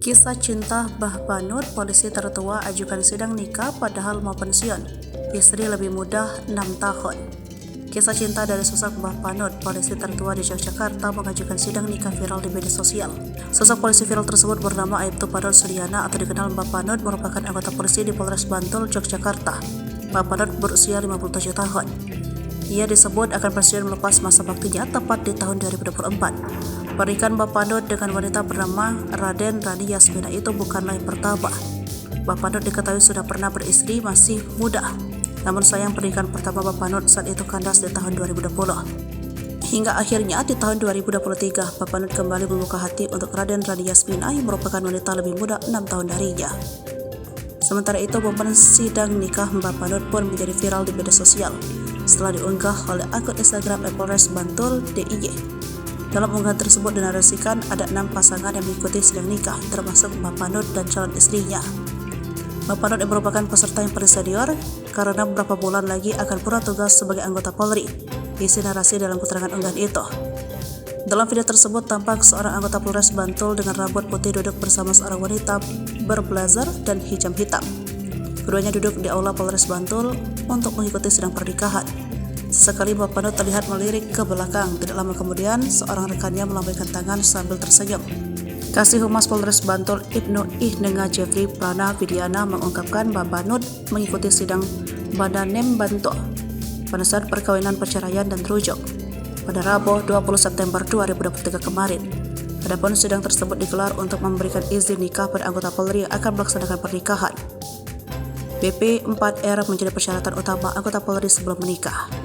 Kisah cinta Mbah Banud, polisi tertua ajukan sidang nikah padahal mau pensiun. Istri lebih muda 6 tahun. Kisah cinta dari sosok Mbah Banud, polisi tertua di Yogyakarta, mengajukan sidang nikah viral di media sosial. Sosok polisi viral tersebut bernama Aibtu Padol Suryana atau dikenal Mbah Banud, merupakan anggota polisi di Polres Bantul, Yogyakarta. Mbah Banud berusia 57 tahun. Ia disebut akan pensiun melepas masa baktinya tepat di tahun 2024. Pernikahan Mbah Banud dengan wanita bernama Raden Rani Yasmina itu bukanlah yang pertama. Mbah Banud diketahui sudah pernah beristri masih muda. Namun sayang pernikahan pertama Mbah Banud saat itu kandas di tahun 2020. Hingga akhirnya di tahun 2023, Mbah Banud kembali membuka hati untuk Raden Rani Yasmina yang merupakan wanita lebih muda 6 tahun darinya. Sementara itu, momen sidang nikah Mbah Banud pun menjadi viral di media sosial setelah diunggah oleh akun Instagram Polres Bantul DIY. Dalam unggahan tersebut dinarasikan ada 6 pasangan yang mengikuti sidang nikah, termasuk Mbah Banud dan calon istrinya. Mbah Banud yang merupakan peserta yang paling senior karena beberapa bulan lagi akan purna tugas sebagai anggota Polri. Isi narasi dalam keterangan unggahan itu. Dalam video tersebut tampak seorang anggota Polres Bantul dengan rambut putih duduk bersama seorang wanita berblazer dan hijab hitam. Keduanya duduk di aula Polres Bantul untuk mengikuti sidang pernikahan. Sesekali Mbah Banud terlihat melirik ke belakang. Tidak lama kemudian, seorang rekannya melambaikan tangan sambil tersenyum. Kasih Humas Polres Bantul Ibnu Ihnenga Jeffrey Prana Widiana mengungkapkan Mbah Banud mengikuti sidang Badanem Bantul pada saat perkawinan, perceraian, dan rujuk pada Rabu 20 September 2023 kemarin. Adapun sidang tersebut digelar untuk memberikan izin nikah pada anggota Polri yang akan melaksanakan pernikahan. BP 4R menjadi persyaratan utama anggota Polri sebelum menikah.